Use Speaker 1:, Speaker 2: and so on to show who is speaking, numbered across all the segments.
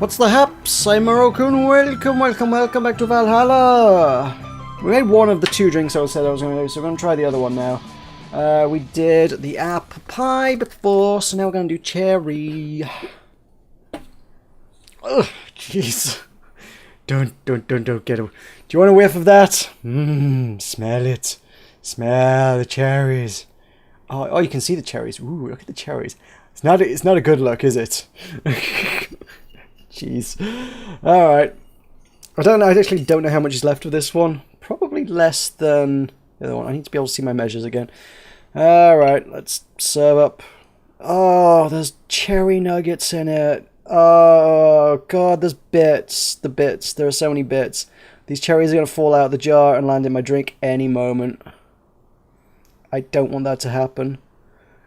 Speaker 1: What's the haps? I'm Meroka and welcome back to Valhalla! We made one of the two drinks I said I was going to do, so we're going to try the other one now. We did the apple pie before, so now we're going to do cherry. Ugh, jeez. Don't get it. Do you want a whiff of that? Smell it. Smell the cherries. Oh, you can see the cherries. Ooh, look at the cherries. It's not a good look, is it? Jeez. Alright. I actually don't know how much is left of this one. Probably less than the other one. I need to be able to see my measures again. Alright, let's serve up. Oh, there's cherry nuggets in it. Oh, God, there's bits. The bits. There are so many bits. These cherries are going to fall out of the jar and land in my drink any moment. I don't want that to happen.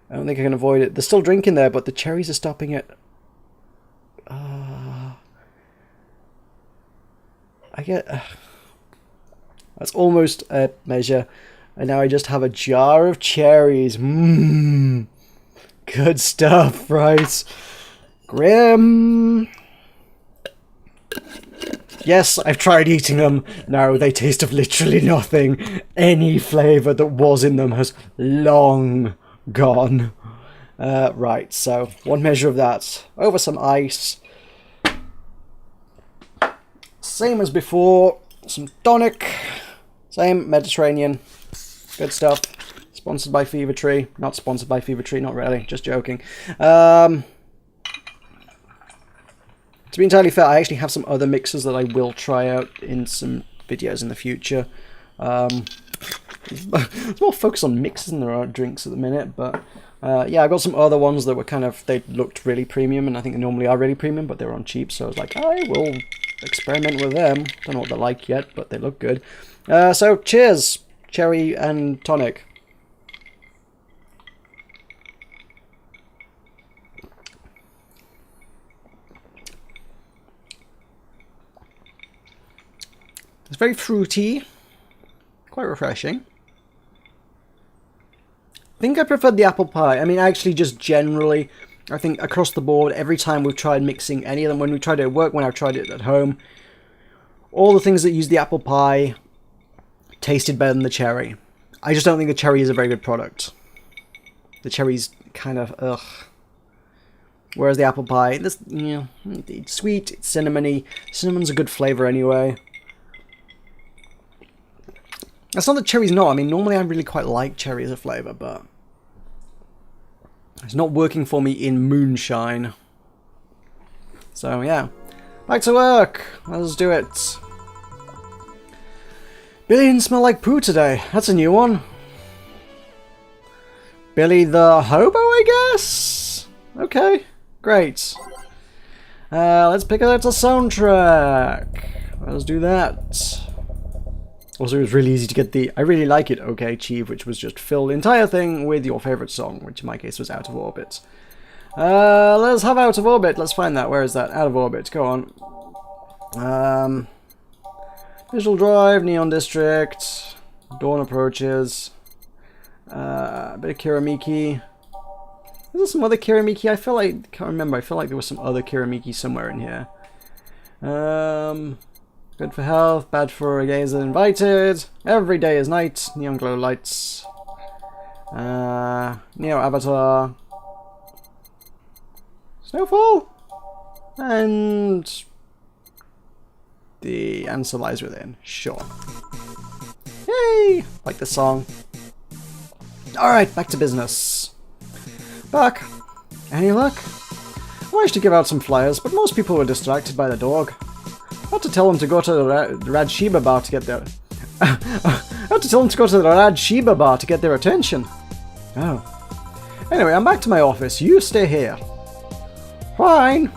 Speaker 1: I don't think I can avoid it. There's still drink in there, but the cherries are stopping it. I get... that's almost a measure. And now I just have a jar of cherries. Mmm. Good stuff, right? Grim. Yes, I've tried eating them. No, they taste of literally nothing. Any flavour that was in them has long gone. Right, so one measure of that. Over some ice. Same as before. Some tonic. Same, Mediterranean. Good stuff. Sponsored by Fever Tree. Not sponsored by Fever Tree, not really. Just joking. To be entirely fair, I actually have some other mixes that I will try out in some videos in the future. There's more focus on mixes than there are drinks at the minute, but yeah, I got some other ones that were they looked really premium, and I think they normally are really premium, but they were on cheap, so I was like, I will experiment with them. Don't know what they're like yet, but they look good. So, cheers! Cherry and tonic. It's very fruity, quite refreshing. I think I preferred the apple pie. I mean, actually, just generally, I think across the board, every time we've tried mixing any of them, when we tried it at work, when I've tried it at home, all the things that use the apple pie tasted better than the cherry. I just don't think the cherry is a very good product. The cherry's kind of, ugh. Whereas the apple pie, this, it's sweet, it's cinnamony. Cinnamon's a good flavour anyway. That's not that cherry's not. I mean, normally I really quite like cherry as a flavour, but it's not working for me in Moonshine. So, yeah. Back to work! Let's do it. Billy didn't smell like poo today. That's a new one. Billy the hobo, I guess? Okay, great. Let's pick out the soundtrack. Let's do that. Also, it was really easy to get the I really like it, okay, Chief, which was just fill the entire thing with your favourite song, which in my case was Out of Orbit. Let's have Out of Orbit. Let's find that. Where is that? Out of Orbit. Go on. Visual Drive, Neon District, Dawn Approaches, a bit of Kiramiki. Is there some other Kiramiki? I can't remember. I feel like there was some other Kiramiki somewhere in here. Good for health, bad for a gazer invited. Every day is night. Neon glow lights. Neo Avatar. Snowfall. And the answer lies within. Sure. Yay! Like the song. Alright, back to business. Buck, any luck? I managed to give out some flyers, but most people were distracted by the dog. I had to tell them to go to the Rad Sheba bar to get their... I had to tell them to go to the Rad Sheba bar to get their attention. Oh. Anyway, I'm back to my office. You stay here. Fine.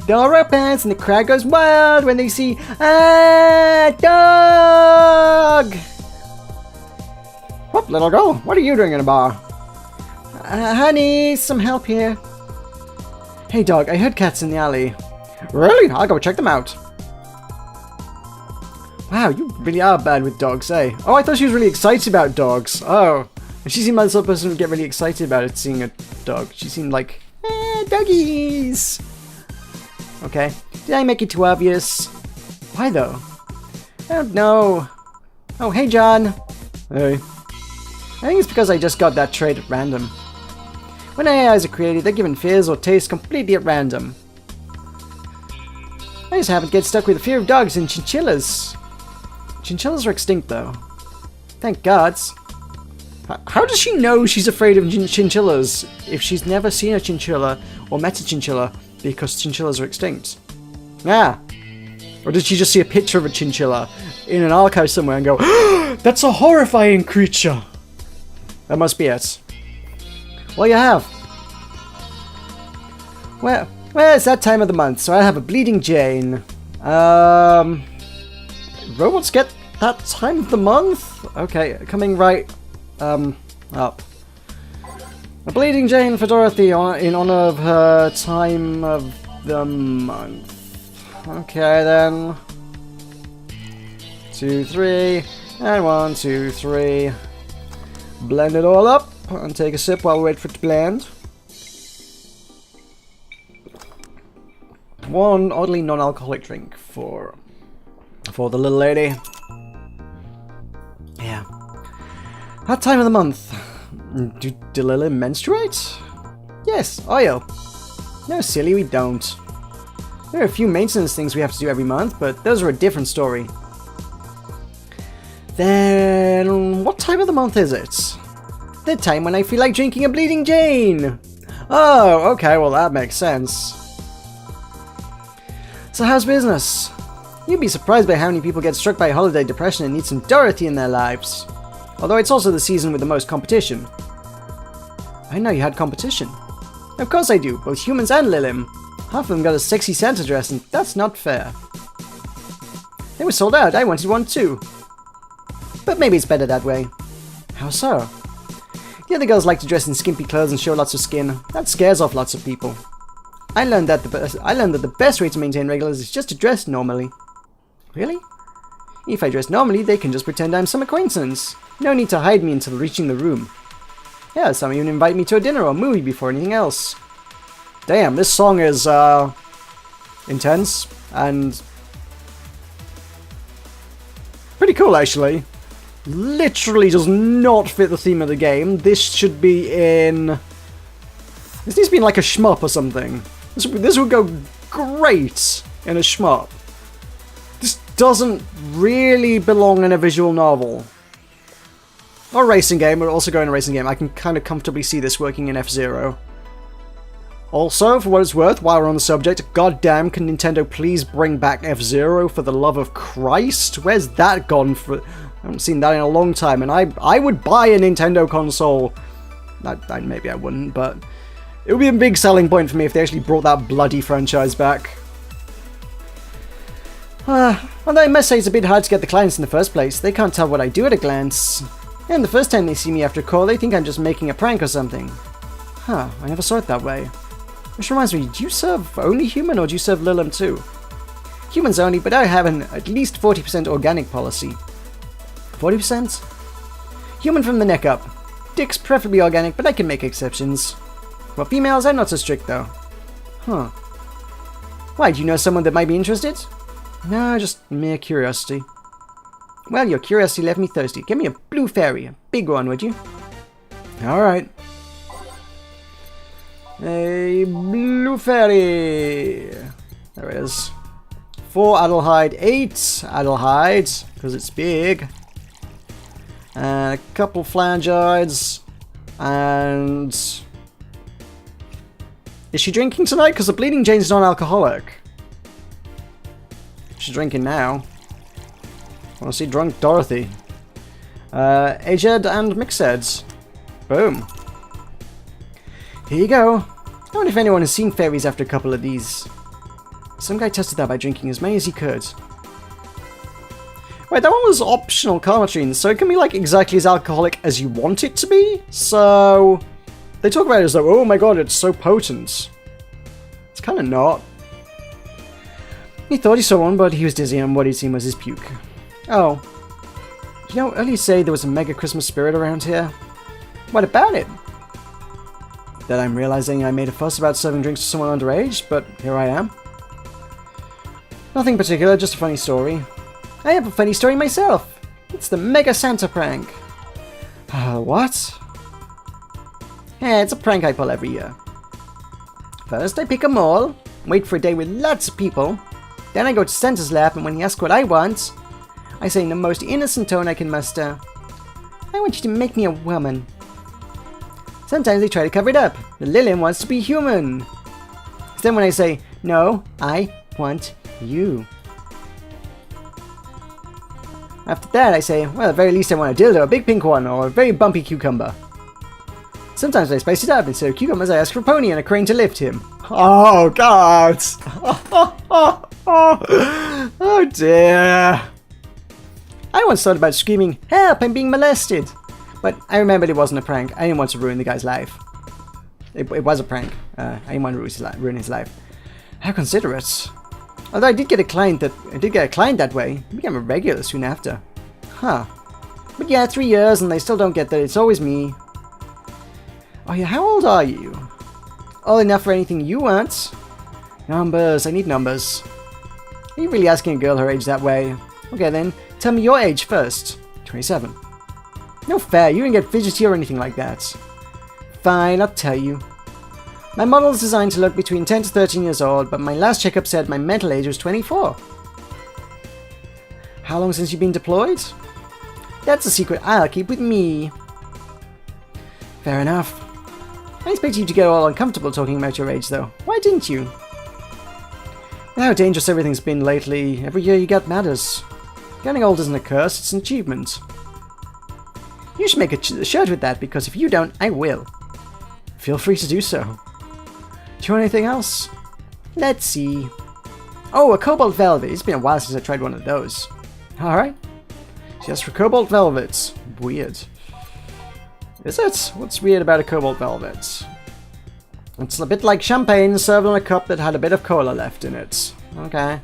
Speaker 1: Door opens and the crowd goes wild when they see a dog! Whoop, little girl, what are you doing in a bar? Honey, some help here. Hey dog, I heard cats in the alley. Really? I'll go check them out. Wow, you really are bad with dogs, eh? Oh, I thought she was really excited about dogs. Oh. She seemed like the sort of person who would get really excited about it, seeing a dog. She seemed like, doggies! Okay. Did I make it too obvious? Why though? I don't know. Oh, hey John. Hey. I think it's because I just got that trait at random. When AIs are created, they're given fears or tastes completely at random. I just happen to get stuck with the fear of dogs and chinchillas. Chinchillas are extinct though. Thank gods. How does she know she's afraid of chinchillas if she's never seen a chinchilla or met a chinchilla because chinchillas are extinct? Ah. Or did she just see a picture of a chinchilla in an archive somewhere and go, that's a horrifying creature? That must be it. Well, you have. Well, it's that time of the month, so I have a Bleeding Jane. Robots get that time of the month? Okay, coming right up. A Bleeding Jane for Dorothy in honor of her time of the month. Okay then. 2, 3, and 1, 2, 3. Blend it all up and take a sip while we wait for it to blend. One oddly non-alcoholic drink for the little lady. Yeah. That time of the month. Do Lily menstruate? Yes, oil. No, silly, we don't. There are a few maintenance things we have to do every month, but those are a different story. Then, what time of the month is it? The time when I feel like drinking a Bleeding Jane! Oh, okay, well that makes sense. So how's business? You'd be surprised by how many people get struck by holiday depression and need some Dorothy in their lives. Although it's also the season with the most competition. I know you had competition. Of course I do, both humans and Lilim. Half of them got a sexy Santa dress, and that's not fair. They were sold out, I wanted one too. But maybe it's better that way. How so? The other girls like to dress in skimpy clothes and show lots of skin. That scares off lots of people. I learned that the best way to maintain regulars is just to dress normally. Really? If I dress normally, they can just pretend I'm some acquaintance. No need to hide me until reaching the room. Yeah, some even invite me to a dinner or movie before anything else. Damn, this song is, intense and pretty cool, actually. Literally does not fit the theme of the game. This should be in... This needs to be in like a shmup or something. This would go great in a shmup. This doesn't really belong in a visual novel. Or a racing game, but also go in a racing game. I can kind of comfortably see this working in F-Zero. Also, for what it's worth, while we're on the subject, goddamn, can Nintendo please bring back F-Zero for the love of Christ? Where's that gone for? I haven't seen that in a long time, and I would buy a Nintendo console. Maybe I wouldn't, but it would be a big selling point for me if they actually brought that bloody franchise back. Although I must say it's a bit hard to get the clients in the first place. They can't tell what I do at a glance. And the first time they see me after a call, they think I'm just making a prank or something. Huh, I never saw it that way. Which reminds me, do you serve only human or do you serve Lilim too? Humans only, but I have an at least 40% organic policy. 40%? Human from the neck up. Dick's preferably organic, but I can make exceptions. For females, I'm not so strict though. Huh. Why, do you know someone that might be interested? No, just mere curiosity. Well, your curiosity left me thirsty. Give me a blue fairy, a big one, would you? Alright. A blue fairy. There it is. 4 Adelheid, 8 Adelheid, because it's big. And a couple Flangides. And... Is she drinking tonight? Because the Bleeding Jane's non-alcoholic. She's drinking now. I want to see drunk Dorothy. Aged and Mixed. Boom. Here you go. I wonder if anyone has seen fairies after a couple of these. Some guy tested that by drinking as many as he could. Wait, that one was optional carnitine, so it can be like exactly as alcoholic as you want it to be? So... They talk about it as though, oh my god, it's so potent. It's kind of not. He thought he saw one, but he was dizzy and what he'd seen was his puke. Oh. You know, earlier you say there was a mega Christmas spirit around here? What about it? Then I'm realizing I made a fuss about serving drinks to someone underage, but here I am. Nothing particular, just a funny story. I have a funny story myself. It's the Mega Santa prank. What? Yeah, it's a prank I pull every year. First, I pick a mall, wait for a day with lots of people. Then I go to Santa's lap, and when he asks what I want, I say in the most innocent tone I can muster, I want you to make me a woman. Sometimes they try to cover it up. The Lillian wants to be human. Then when I say, no, I want you. After that I say, well, at the very least I want a dildo, a big pink one, or a very bumpy cucumber. Sometimes I spice it up. Instead of cucumbers, I ask for a pony and a crane to lift him. Oh, God! Oh, dear. I once thought about screaming, help, I'm being molested. But I remembered it wasn't a prank. I didn't want to ruin the guy's life. It was a prank. I didn't want to ruin his life. How considerate. Although I did get a client that way. He became a regular soon after. Huh. But yeah, 3 years and they still don't get that it's always me. Oh yeah, how old are you? Old enough for anything you want. Numbers, I need numbers. Are you really asking a girl her age that way? Okay then, tell me your age first. 27. No fair, you didn't get fidgety or anything like that. Fine, I'll tell you. My model is designed to look between 10 to 13 years old, but my last checkup said my mental age was 24. How long since you've been deployed? That's a secret I'll keep with me. Fair enough. I expect you to get all uncomfortable talking about your age, though. Why didn't you? With how dangerous everything's been lately, every year you get matters. Getting old isn't a curse, it's an achievement. You should make a shirt with that, because if you don't, I will. Feel free to do so. Do you want anything else? Let's see. Oh, a cobalt velvet. It's been a while since I tried one of those. Alright. Just for cobalt velvets. Weird. Is it? What's weird about a cobalt velvet? It's a bit like champagne served on a cup that had a bit of cola left in it. Okay.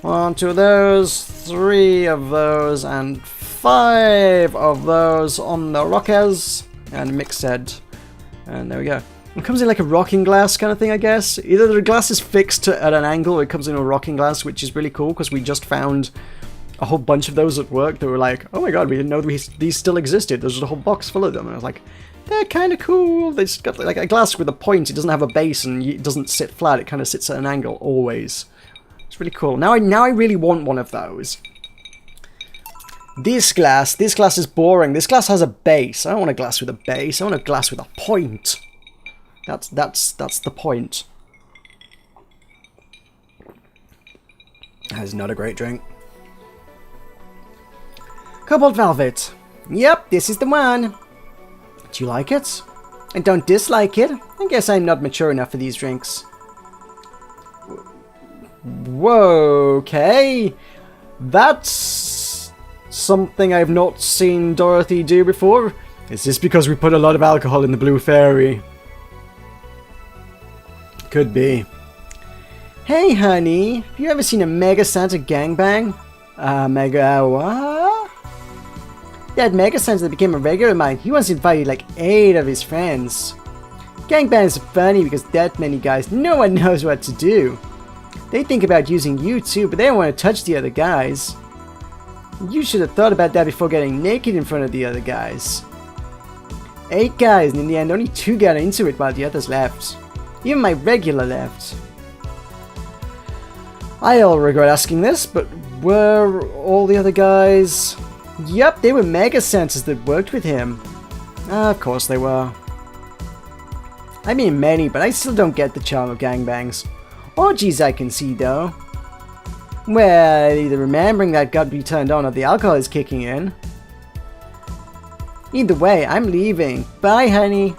Speaker 1: 1, 2 of those, 3 of those, and 5 of those on the rockers. And mixed head. And there we go. It comes in like a rocking glass kind of thing, I guess. Either the glass is fixed at an angle or it comes in a rocking glass, which is really cool because we just found a whole bunch of those at work that were like, oh my god, we didn't know these still existed. There's a whole box full of them. And I was like, they're kind of cool. They just got like a glass with a point. It doesn't have a base and it doesn't sit flat. It kind of sits at an angle always. It's really cool. Now I really want one of those. This glass is boring. This glass has a base. I don't want a glass with a base. I want a glass with a point. That's the point. That is not a great drink. Cobalt Velvet. Yep, this is the one. Do you like it? I don't dislike it. I guess I'm not mature enough for these drinks. Whoa, okay. That's something I've not seen Dorothy do before. Is this because we put a lot of alcohol in the Blue Fairy? Could be. Hey, honey. Have you ever seen a Mega Santa gangbang? Mega what? That Mega Santa that became a regular of mine, he once invited like 8 of his friends. Gangbangs are funny because that many guys, no one knows what to do. They think about using you too, but they don't want to touch the other guys. You should have thought about that before getting naked in front of the other guys. 8 guys, and in the end only 2 got into it while the others left. Even my regular left. I'll regret asking this, but were all the other guys... Yup, they were Mega Santas that worked with him. Of course they were. I mean many, but I still don't get the charm of gangbangs. Orgies I can see though. Well, either remembering that got me turned on or the alcohol is kicking in. Either way, I'm leaving. Bye, honey.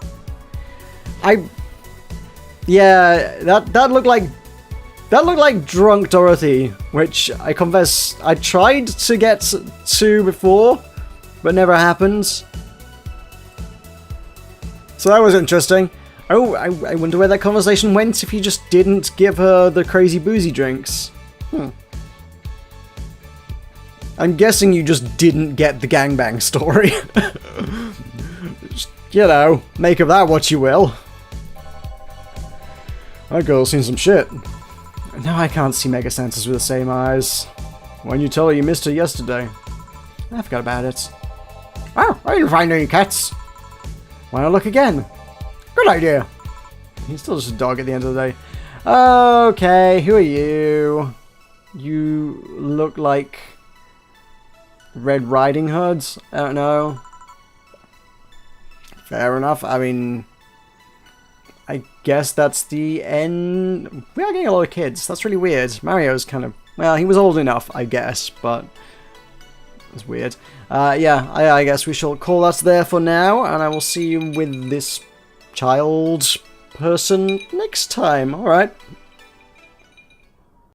Speaker 1: Yeah, that looked like drunk Dorothy, which I confess I tried to get to before, but never happened. So that was interesting. Oh, I wonder where that conversation went if you just didn't give her the crazy boozy drinks. I'm guessing you just didn't get the gangbang story. You know, make of that what you will. That girl's seen some shit. Now I can't see Mega Santas with the same eyes. When you told her you missed her yesterday. I forgot about it. Oh, I didn't find any cats. Why not look again? Good idea. He's still just a dog at the end of the day. Okay, who are you? You look like Red Riding Hoods? I don't know. Fair enough. I mean, I guess that's the end. We are getting a lot of kids. That's really weird. Mario's kind of... Well, he was old enough, I guess, but... It's weird. Yeah, I guess we shall call us there for now, and I will see you with this child person next time. Alright.